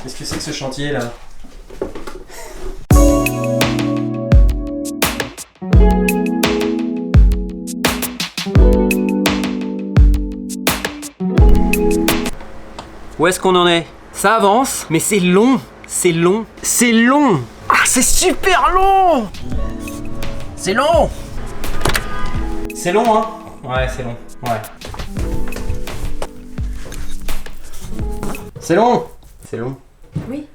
Qu'est-ce que c'est que ce chantier là? Où est-ce qu'on en est? Ça avance, mais c'est long, c'est long, c'est long. Ah, c'est super long. C'est long. C'est long, hein? Ouais, c'est long, ouais. C'est long. C'est long. Oui.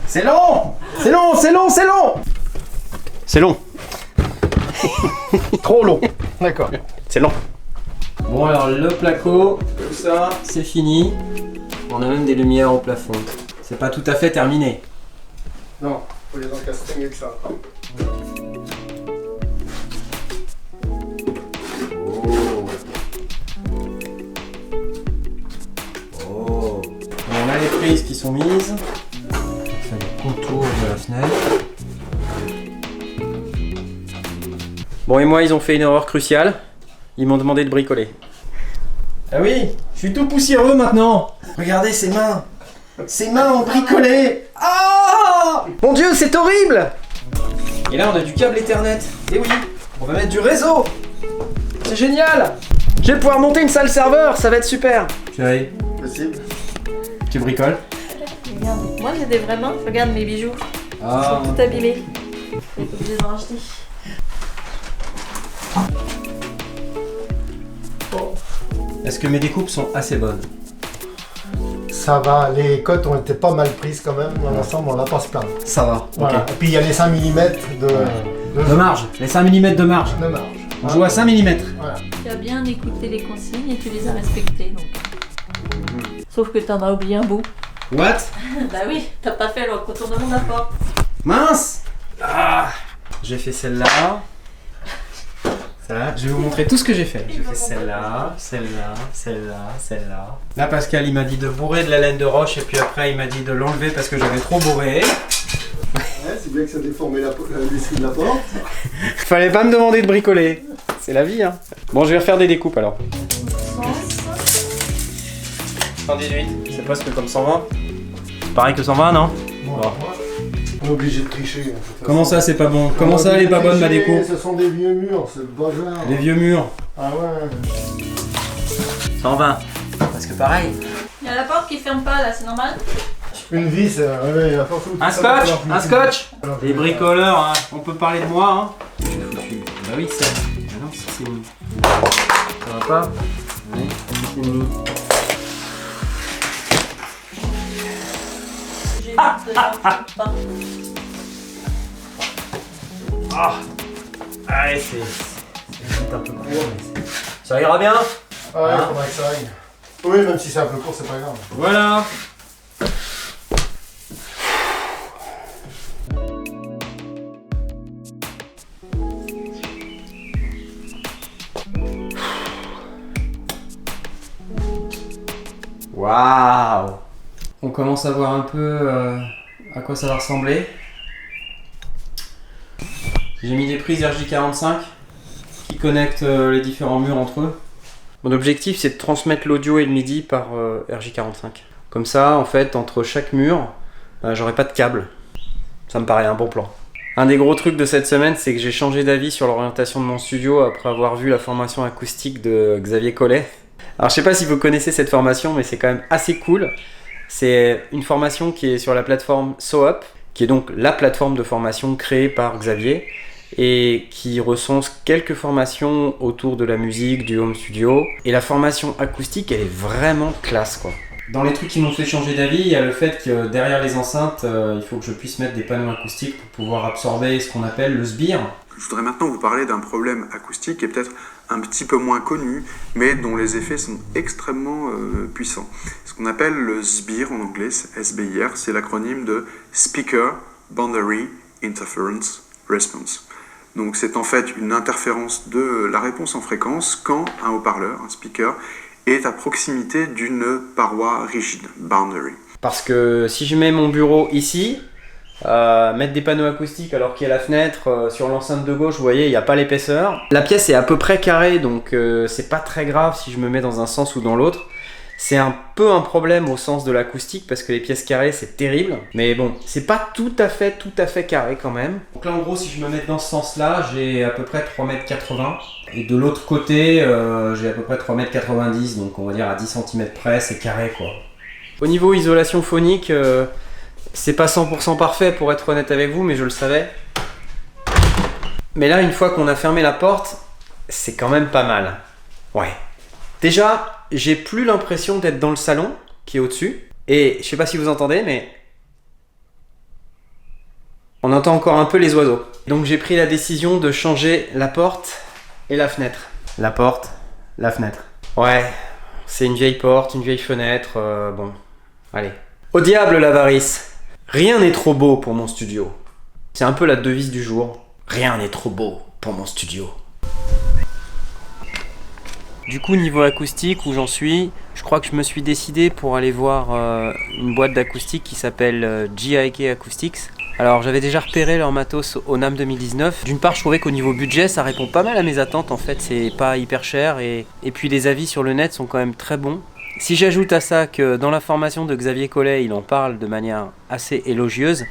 C'est long. C'est long, c'est long, c'est long. C'est long. Trop long. D'accord. C'est long. Bon alors le placo, tout ça, c'est fini. On a même des lumières au plafond. C'est pas tout à fait terminé. Non, faut les encastrer mieux que ça. Oh. On a les prises qui sont mises. On fait le contour de la fenêtre. Bon et moi ils ont fait une erreur cruciale. Ils m'ont demandé de bricoler. Ah oui, je suis tout poussiéreux maintenant. Regardez ses mains. Ses mains ont bricolé. Ah! Mon Dieu, c'est horrible. Et là, on a du câble Ethernet. Et oui, on va mettre du réseau. C'est génial. Je vais pouvoir monter une salle serveur, ça va être super. Chérie, Possible. tu bricoles? Regarde, moi j'ai des vraies mains, regarde mes bijoux. Ils sont tout abîmés. Je vais être obligée d'en racheter. Est-ce que mes découpes sont assez bonnes? Ça va, les cotes ont été pas mal prises quand même. Dans l'ensemble, on n'a pas se plaindre. Ça va, Voilà. ok. Et puis il y a les 5 mm De marge, les 5 mm de marge. de marge. On joue à 5 mm. Voilà. Tu as bien écouté les consignes et tu les as respectées. Donc. Sauf que t'en as oublié un bout. What? Bah oui, t'as pas fait le contournement de la porte. Mince! Ah, j'ai fait celle-là. Celle-là. Je vais vous montrer tout ce que j'ai fait. J'ai fait celle-là, celle-là, celle-là, celle-là. Là, Pascal, il m'a dit de bourrer de la laine de roche et puis après, il m'a dit de l'enlever parce que j'avais trop bourré. Ouais, c'est bien que ça déformait la lissue de la porte. Fallait pas me demander de bricoler. C'est la vie, hein. Bon, je vais refaire des découpes alors. 118, c'est presque comme 120. Pareil que 120, non? Bon. Bon. On est obligé de tricher. De toute Comment façon. ça, c'est pas bon? Comment ça, elle est pas bonne, ma déco? Ce sont des vieux murs, c'est le bazar. Les vieux murs. Ah ouais. 120. Parce que pareil. Il y a la porte qui ferme pas là, c'est normal? Une vis, ouais, il va falloir Un scotch, un scotch. Les bricoleurs, hein. On peut parler de moi, hein. Je suis foutu. Bah oui, ça. Ah non, ça c'est mis. Ça va pas? Oui, c'est mis. J'ai vu de la pas. Ah. Allez, c'est un peu court, mais ça ira bien. Ouais, Hein faudrait que ça aille. Oui, même si c'est un peu court, c'est pas grave. Voilà. Waouh! On commence à voir un peu à quoi ça va ressembler. J'ai mis des prises RJ45 qui connectent les différents murs entre eux. Mon objectif, c'est de transmettre l'audio et le MIDI par RJ45. Comme ça, en fait, entre chaque mur, j'aurai pas de câble. Ça me paraît un bon plan. Un des gros trucs de cette semaine, c'est que j'ai changé d'avis sur l'orientation de mon studio après avoir vu la formation acoustique de Xavier Collet. Alors je sais pas si vous connaissez cette formation, mais c'est quand même assez cool. C'est une formation qui est sur la plateforme SoUp, qui est donc la plateforme de formation créée par Xavier et qui recense quelques formations autour de la musique, du home studio. Et la formation acoustique, elle est vraiment classe, quoi. Dans les trucs qui m'ont fait changer d'avis, il y a le fait que derrière les enceintes, il faut que je puisse mettre des panneaux acoustiques pour pouvoir absorber ce qu'on appelle le sbire. Je voudrais maintenant vous parler d'un problème acoustique qui est peut-être un petit peu moins connu, mais dont les effets sont extrêmement puissants. Ce qu'on appelle le SBIR en anglais, SBIR, c'est l'acronyme de Speaker Boundary Interference Response. Donc c'est en fait une interférence de la réponse en fréquence quand un haut-parleur, un speaker, est à proximité d'une paroi rigide, boundary. Parce que si je mets mon bureau ici, mettre des panneaux acoustiques alors qu'il y a la fenêtre sur l'enceinte de gauche, vous voyez, il n'y a pas l'épaisseur. La pièce est à peu près carrée, donc c'est pas très grave si je me mets dans un sens ou dans l'autre. C'est un peu un problème au sens de l'acoustique parce que les pièces carrées c'est terrible. Mais bon, c'est pas tout à fait carré quand même. Donc là en gros si je me mets dans ce sens là, j'ai à peu près 3,80 m. Et de l'autre côté, j'ai à peu près 3,90 m. Donc on va dire à 10 cm près, c'est carré quoi. Au niveau isolation phonique, c'est pas 100% parfait pour être honnête avec vous, mais je le savais. Mais là une fois qu'on a fermé la porte, c'est quand même pas mal. Ouais. Déjà, j'ai plus l'impression d'être dans le salon qui est au-dessus. Et je sais pas si vous entendez, mais on entend encore un peu les oiseaux. Donc j'ai pris la décision de changer la porte et la fenêtre. La porte, la fenêtre. Ouais, c'est une vieille porte, une vieille fenêtre. Bon, allez. Au diable l'avarice. Rien n'est trop beau pour mon studio. C'est un peu la devise du jour. Rien n'est trop beau pour mon studio. Du coup, niveau acoustique, où j'en suis, je crois que je me suis décidé pour aller voir une boîte d'acoustique qui s'appelle GIK Acoustics. Alors, j'avais déjà repéré leur matos au NAMM 2019. D'une part, je trouvais qu'au niveau budget, ça répond pas mal à mes attentes. En fait, c'est pas hyper cher et puis les avis sur le net sont quand même très bons. Si j'ajoute à ça que dans la formation de Xavier Collet, il en parle de manière assez élogieuse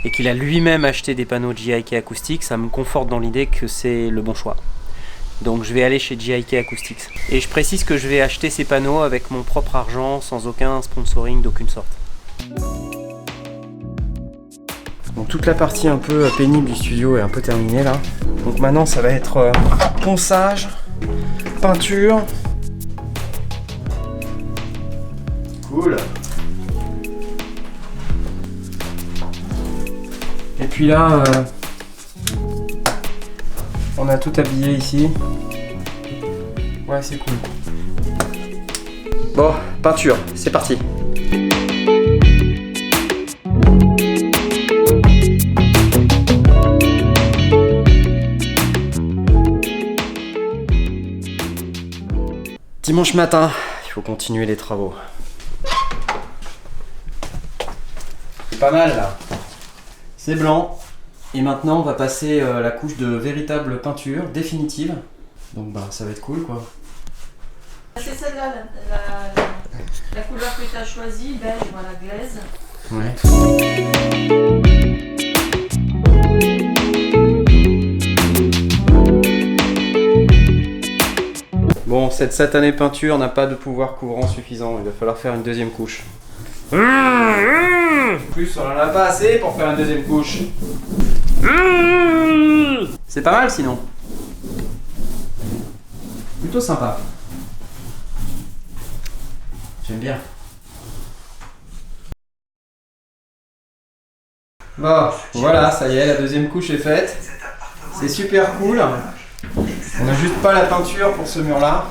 et qu'il a lui-même acheté des panneaux GIK Acoustics, ça me conforte dans l'idée que c'est le bon choix. Donc je vais aller chez GIK Acoustics. Et je précise que je vais acheter ces panneaux avec mon propre argent, sans aucun sponsoring d'aucune sorte. Donc toute la partie un peu pénible du studio est un peu terminée là. Donc maintenant ça va être ponçage, peinture. Cool. Et puis là, on a tout habillé ici. Ouais, c'est cool. Bon, peinture, c'est parti. Dimanche matin, il faut continuer les travaux. C'est pas mal là. C'est blanc. Et maintenant on va passer la couche de véritable peinture définitive. Donc bah ça va être cool quoi. C'est celle-là, la couleur que tu as choisie, beige, voilà, glaise. Ouais. Bon, cette satanée peinture n'a pas de pouvoir couvrant suffisant, il va falloir faire une deuxième couche. En plus, on en a pas assez pour faire une deuxième couche. C'est pas mal sinon. Plutôt sympa. J'aime bien. Bon, voilà, ça y est, la deuxième couche est faite. C'est super cool. On n'a juste pas la peinture pour ce mur-là.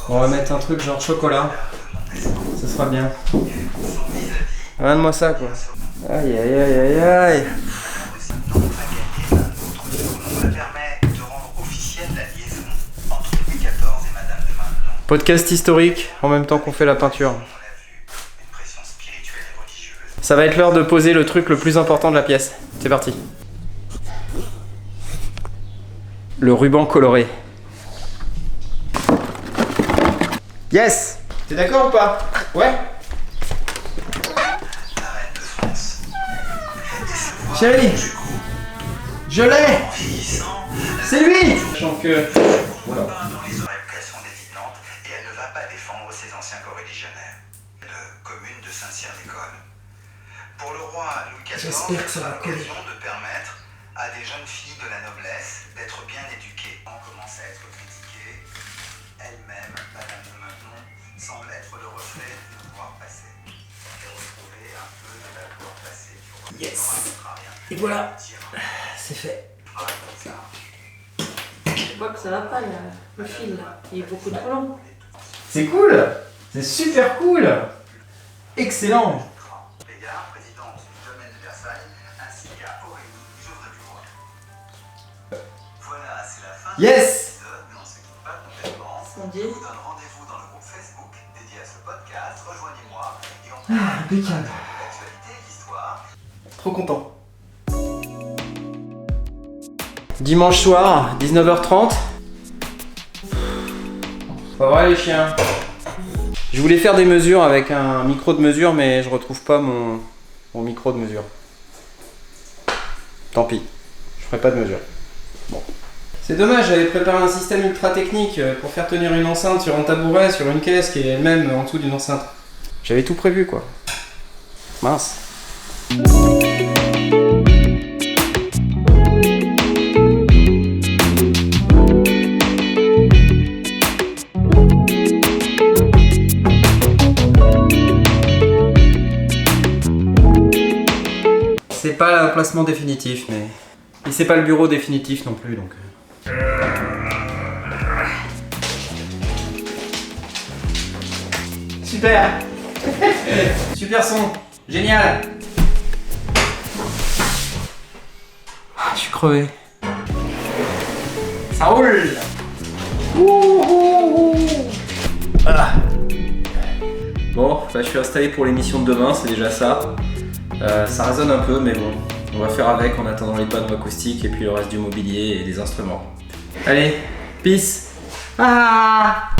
On va mettre un truc genre chocolat. Ça sera bien. Regarde-moi ça, quoi. Aïe, aïe, aïe, aïe, aïe. Podcast historique en même temps qu'on fait la peinture. Ça va être l'heure de poser le truc le plus important de la pièce. C'est parti. Le ruban coloré. Yes! T'es d'accord ou pas? Ouais? Chérie! Je l'ai! C'est lui! Sachant que... Voilà. Et elle ne va pas défendre ses anciens coreligionnaires. De commune de Saint-Cyr-d'École. Pour le roi Louis XIV, c'est l'occasion de permettre à des jeunes filles de la noblesse d'être bien éduquées. On commence à être critiquée. Elle-même, Madame de Maintenon, semble être le reflet du pouvoir passé. Et retrouver un peu de la gloire passée. Yes! Et voilà! C'est fait. Je vois que ça va pas, le fil, il est beaucoup trop long. C'est cool! C'est super cool! Excellent! Présidente du domaine de Versailles, ainsi qu'à Aurélie, Gevrey-Bureau. Voilà, c'est la fin Yes! de l'épisode, mais on se quitte pas complètement. Son Je Dieu. vous donne rendez-vous dans le groupe Facebook dédié à ce podcast. Rejoignez-moi et on Impeccable. l'actualité et l'histoire. Trop content. Dimanche soir, 19h30. Pas vrai les chiens. Je voulais faire des mesures avec un micro de mesure, mais je retrouve pas mon micro de mesure. Tant pis, je ferai pas de mesure. Bon. C'est dommage, j'avais préparé un système ultra technique pour faire tenir une enceinte sur un tabouret, sur une caisse qui est elle-même en dessous d'une enceinte. J'avais tout prévu quoi. Mince. C'est pas l'emplacement définitif, mais... Et c'est pas le bureau définitif non plus, donc... Super. Super son. Génial. Je suis crevé. Ça roule. Voilà. Bon, bah, je suis installé pour l'émission de demain, c'est déjà ça. Ça résonne un peu, mais bon, on va faire avec en attendant les panneaux acoustiques et puis le reste du mobilier et des instruments. Allez, peace. Ah.